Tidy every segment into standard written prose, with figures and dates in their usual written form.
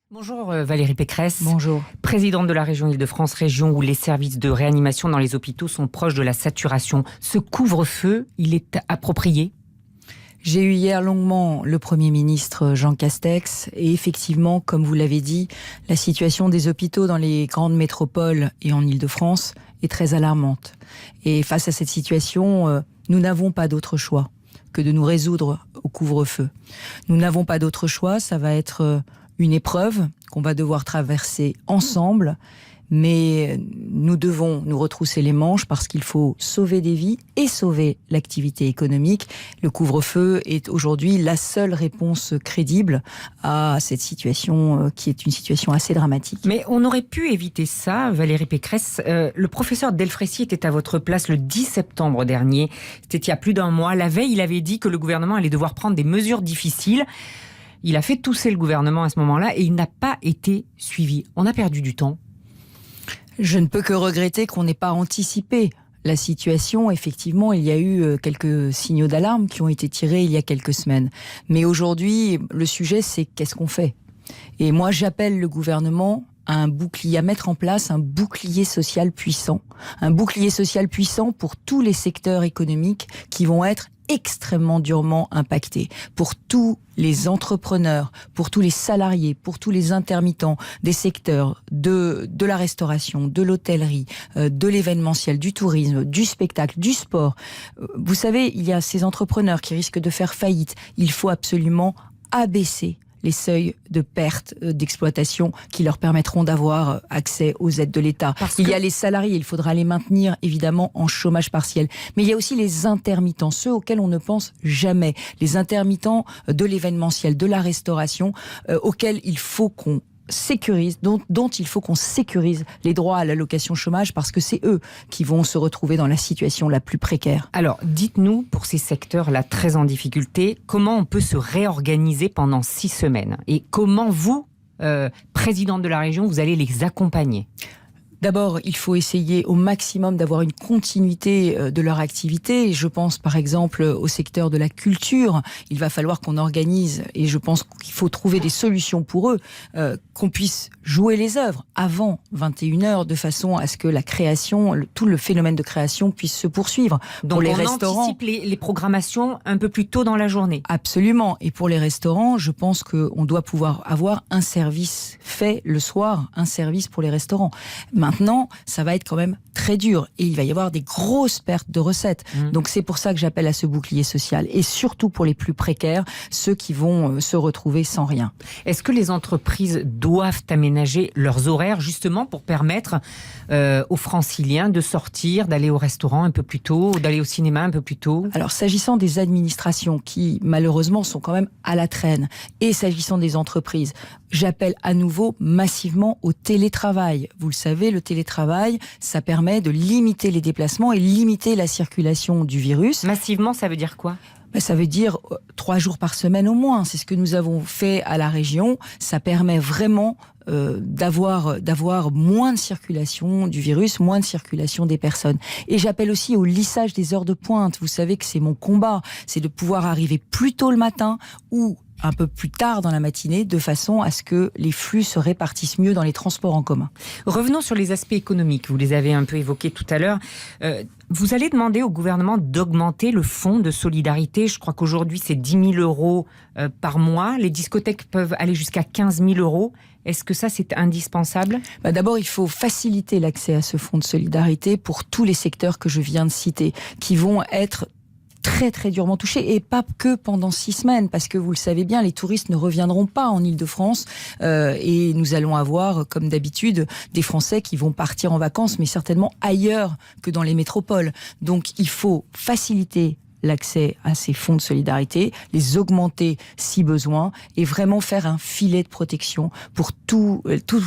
Bonjour Valérie Pécresse. Bonjour. Présidente de la région Île-de-France, région où les services de réanimation dans les hôpitaux sont proches de la saturation. Ce couvre-feu, il est approprié ? J'ai eu hier longuement le Premier ministre Jean Castex et effectivement, comme vous l'avez dit, la situation des hôpitaux dans les grandes métropoles et en Île-de-France est très alarmante. Et face à cette situation, nous n'avons pas d'autre choix que de nous résoudre au couvre-feu. Nous n'avons pas d'autre choix, ça va être une épreuve qu'on va devoir traverser ensemble, mais nous devons nous retrousser les manches parce qu'il faut sauver des vies et sauver l'activité économique. Le couvre-feu est aujourd'hui la seule réponse crédible à cette situation qui est une situation assez dramatique. Mais on aurait pu éviter ça, Valérie Pécresse. Le professeur Delfraissy était à votre place le 10 septembre dernier. C'était il y a plus d'un mois. La veille, il avait dit que le gouvernement allait devoir prendre des mesures difficiles. Il a fait tousser le gouvernement à ce moment-là et il n'a pas été suivi. On a perdu du temps. Je ne peux que regretter qu'on n'ait pas anticipé la situation. Effectivement, il y a eu quelques signaux d'alarme qui ont été tirés il y a quelques semaines. Mais aujourd'hui, le sujet, c'est qu'est-ce qu'on fait ? Et moi, j'appelle le gouvernement à mettre en place un bouclier social puissant. Un bouclier social puissant pour tous les secteurs économiques qui vont être extrêmement durement impactés, pour tous les entrepreneurs, pour tous les salariés, pour tous les intermittents des secteurs de la restauration, de l'hôtellerie, de l'événementiel, du tourisme, du spectacle, du sport. Vous savez, il y a ces entrepreneurs qui risquent de faire faillite. Il faut absolument abaisser les seuils de perte d'exploitation qui leur permettront d'avoir accès aux aides de l'État. Il y a les salariés, il faudra les maintenir évidemment en chômage partiel. Mais il y a aussi les intermittents, ceux auxquels on ne pense jamais. Les intermittents de l'événementiel, de la restauration, auxquels il faut qu'on sécurise, dont il faut qu'on sécurise les droits à l'allocation chômage parce que c'est eux qui vont se retrouver dans la situation la plus précaire. Alors, dites-nous, pour ces secteurs-là très en difficulté, comment on peut se réorganiser pendant 6 semaines ? Et comment vous, présidente de la région, vous allez les accompagner ? D'abord, il faut essayer au maximum d'avoir une continuité de leur activité. Je pense par exemple au secteur de la culture. Il va falloir qu'on organise, et je pense qu'il faut trouver des solutions pour eux, qu'on puisse jouer les œuvres avant 21h de façon à ce que la création, tout le phénomène de création puisse se poursuivre. Donc pour les on restaurants, anticipe les programmations un peu plus tôt dans la journée. Absolument. Et pour les restaurants, je pense qu'on doit pouvoir avoir un service fait le soir, un service pour les restaurants. Maintenant, ça va être quand même très dur et il va y avoir des grosses pertes de recettes. Donc c'est pour ça que j'appelle à ce bouclier social et surtout pour les plus précaires, ceux qui vont se retrouver sans rien. Est-ce que les entreprises doivent aménager leurs horaires justement pour permettre aux franciliens de sortir, d'aller au restaurant un peu plus tôt, d'aller au cinéma un peu plus tôt ? Alors s'agissant des administrations qui malheureusement sont quand même à la traîne et s'agissant des entreprises, j'appelle à nouveau massivement au télétravail. Vous le savez, le télétravail, ça permet de limiter les déplacements et limiter la circulation du virus. Massivement, ça veut dire quoi ? Ça veut dire 3 jours par semaine au moins. C'est ce que nous avons fait à la région. Ça permet vraiment d'avoir moins de circulation du virus, moins de circulation des personnes. Et j'appelle aussi au lissage des heures de pointe. Vous savez que c'est mon combat. C'est de pouvoir arriver plus tôt le matin ou un peu plus tard dans la matinée, de façon à ce que les flux se répartissent mieux dans les transports en commun. Revenons sur les aspects économiques. Vous les avez un peu évoqués tout à l'heure. Vous allez demander au gouvernement d'augmenter le fonds de solidarité. Je crois qu'aujourd'hui, c'est 10 000 euros par mois. Les discothèques peuvent aller jusqu'à 15 000 euros. Est-ce que ça, c'est indispensable ? D'abord, il faut faciliter l'accès à ce fonds de solidarité pour tous les secteurs que je viens de citer, qui vont être très très durement touchés, et pas que pendant 6 semaines, parce que vous le savez bien, les touristes ne reviendront pas en Île-de-France et nous allons avoir, comme d'habitude, des Français qui vont partir en vacances, mais certainement ailleurs que dans les métropoles. Donc il faut faciliter l'accès à ces fonds de solidarité, les augmenter si besoin et vraiment faire un filet de protection pour tous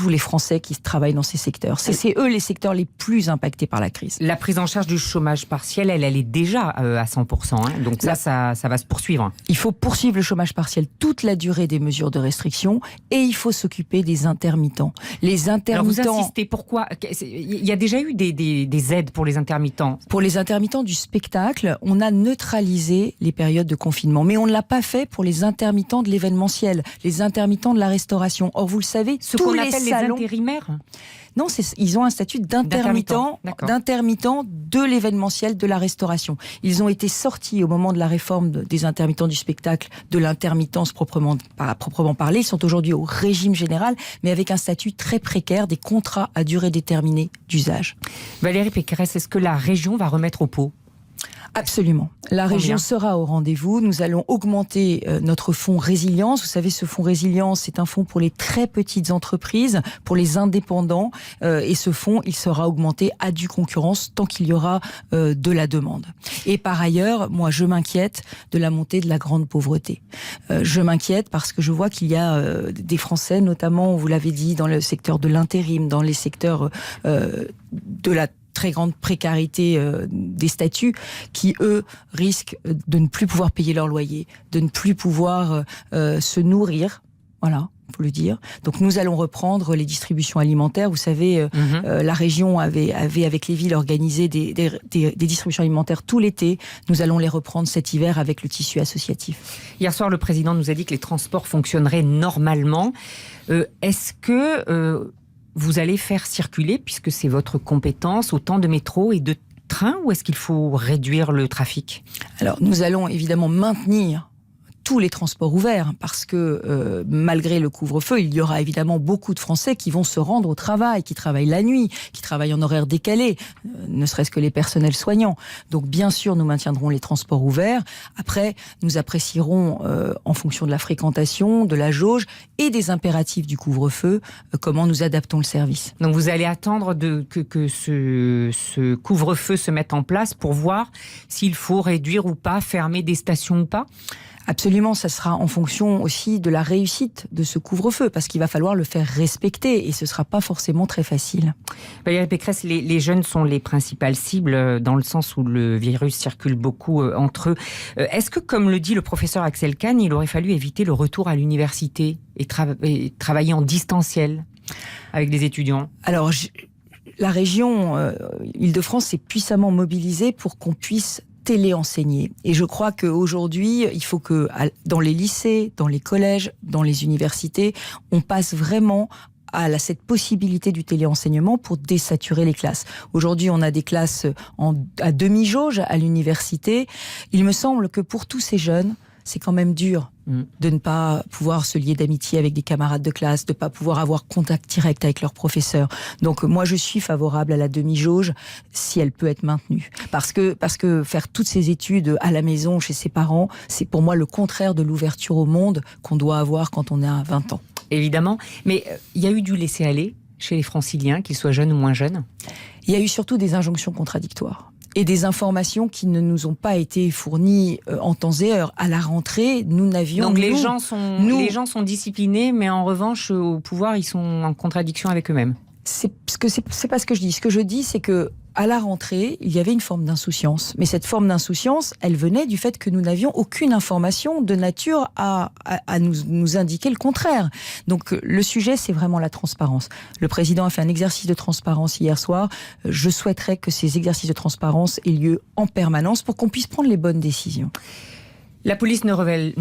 les Français qui travaillent dans ces secteurs. C'est eux les secteurs les plus impactés par la crise. La prise en charge du chômage partiel, elle est déjà à 100%. Hein. Donc ça va se poursuivre. Il faut poursuivre le chômage partiel toute la durée des mesures de restriction et il faut s'occuper des intermittents. Les intermittents... Alors vous insistez, pourquoi ? Il y a déjà eu des aides pour les intermittents. Pour les intermittents du spectacle, on a neutralisé neutraliser les périodes de confinement. Mais on ne l'a pas fait pour les intermittents de l'événementiel, les intermittents de la restauration. Or, vous le savez, ce tous qu'on les appelle salons... les intérimaires. Non, ils ont un statut d'intermittent de l'événementiel, de la restauration. Ils ont été sortis au moment de la réforme des intermittents du spectacle, de l'intermittence proprement parlée. Ils sont aujourd'hui au régime général, mais avec un statut très précaire, des contrats à durée déterminée d'usage. Valérie Pécresse, est-ce que la région va remettre au pot ? Absolument. La région sera au rendez-vous. Nous allons augmenter notre fonds résilience. Vous savez, ce fonds résilience, c'est un fonds pour les très petites entreprises, pour les indépendants. Et ce fonds, il sera augmenté à due concurrence tant qu'il y aura de la demande. Et par ailleurs, moi, je m'inquiète de la montée de la grande pauvreté. Je m'inquiète parce que je vois qu'il y a des Français, notamment, vous l'avez dit, dans le secteur de l'intérim, dans les secteurs de la très grande précarité des statuts qui, eux, risquent de ne plus pouvoir payer leur loyer, de ne plus pouvoir se nourrir. Voilà, faut le dire. Donc nous allons reprendre les distributions alimentaires. Vous savez, la région avait avec les villes organisé des distributions alimentaires tout l'été. Nous allons les reprendre cet hiver avec le tissu associatif. Hier soir, le président nous a dit que les transports fonctionneraient normalement. Est-ce que vous allez faire circuler, puisque c'est votre compétence, autant de métros et de trains, ou est-ce qu'il faut réduire le trafic ? Alors, nous allons évidemment maintenir tous les transports ouverts, parce que malgré le couvre-feu, il y aura évidemment beaucoup de Français qui vont se rendre au travail, qui travaillent la nuit, qui travaillent en horaire décalé, ne serait-ce que les personnels soignants. Donc bien sûr, nous maintiendrons les transports ouverts. Après, nous apprécierons, en fonction de la fréquentation, de la jauge et des impératifs du couvre-feu, comment nous adaptons le service. Donc vous allez attendre que ce couvre-feu se mette en place pour voir s'il faut réduire ou pas, fermer des stations ou pas ? Absolument, ça sera en fonction aussi de la réussite de ce couvre-feu, parce qu'il va falloir le faire respecter, et ce ne sera pas forcément très facile. Valérie Pécresse, les jeunes sont les principales cibles, dans le sens où le virus circule beaucoup entre eux. Est-ce que, comme le dit le professeur Axel Kahn, il aurait fallu éviter le retour à l'université et travailler en distanciel avec des étudiants ? Alors, la région Île-de-France s'est puissamment mobilisée pour qu'on puisse téléenseigner. Et je crois qu'aujourd'hui, il faut que dans les lycées, dans les collèges, dans les universités, on passe vraiment à cette possibilité du téléenseignement pour désaturer les classes. Aujourd'hui, on a des classes à demi-jauge à l'université. Il me semble que pour tous ces jeunes, c'est quand même dur de ne pas pouvoir se lier d'amitié avec des camarades de classe, de ne pas pouvoir avoir contact direct avec leurs professeurs. Donc moi, je suis favorable à la demi-jauge si elle peut être maintenue. Parce que faire toutes ces études à la maison, chez ses parents, c'est pour moi le contraire de l'ouverture au monde qu'on doit avoir quand on a 20 ans. Évidemment, mais il y a eu du laisser-aller chez les franciliens, qu'ils soient jeunes ou moins jeunes ? Il y a eu surtout des injonctions contradictoires. Et des informations qui ne nous ont pas été fournies en temps et heure. À la rentrée, nous n'avions... Donc les gens sont disciplinés, mais en revanche, au pouvoir, ils sont en contradiction avec eux-mêmes. C'est pas ce que je dis. Ce que je dis, c'est que à la rentrée, il y avait une forme d'insouciance. Mais cette forme d'insouciance, elle venait du fait que nous n'avions aucune information de nature à nous indiquer le contraire. Donc le sujet, c'est vraiment la transparence. Le président a fait un exercice de transparence hier soir. Je souhaiterais que ces exercices de transparence aient lieu en permanence pour qu'on puisse prendre les bonnes décisions. La police ne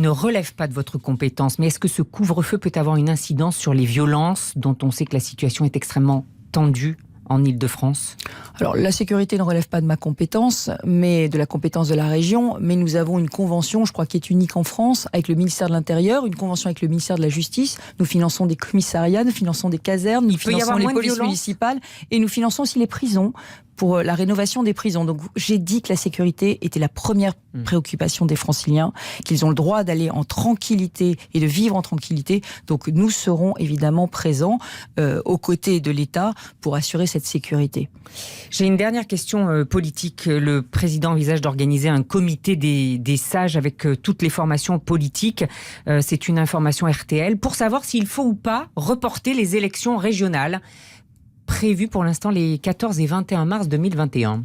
relève pas de votre compétence, mais est-ce que ce couvre-feu peut avoir une incidence sur les violences dont on sait que la situation est extrêmement tendue en Île-de-France ? Alors, la sécurité ne relève pas de ma compétence, mais de la compétence de la région. Mais nous avons une convention, je crois, qui est unique en France, avec le ministère de l'Intérieur, une convention avec le ministère de la Justice. Nous finançons des commissariats, nous finançons des casernes, nous finançons les polices municipales, et nous finançons aussi les prisons pour la rénovation des prisons. Donc j'ai dit que la sécurité était la première préoccupation des Franciliens, qu'ils ont le droit d'aller en tranquillité et de vivre en tranquillité. Donc nous serons évidemment présents aux côtés de l'État pour assurer cette sécurité. J'ai une dernière question politique. Le président envisage d'organiser un comité des sages avec toutes les formations politiques. C'est une information RTL pour savoir s'il faut ou pas reporter les élections régionales prévues pour l'instant les 14 et 21 mars 2021.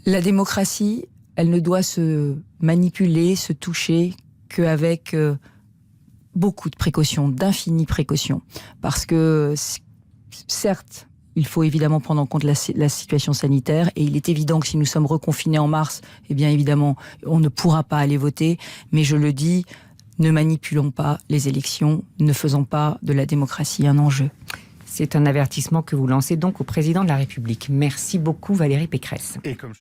La démocratie, elle ne doit se manipuler, se toucher qu'avec beaucoup de précautions, d'infinies précautions. Parce que, certes, il faut évidemment prendre en compte la situation sanitaire, et il est évident que si nous sommes reconfinés en mars, eh bien évidemment, on ne pourra pas aller voter. Mais je le dis, ne manipulons pas les élections, ne faisons pas de la démocratie un enjeu. C'est un avertissement que vous lancez donc au président de la République. Merci beaucoup Valérie Pécresse.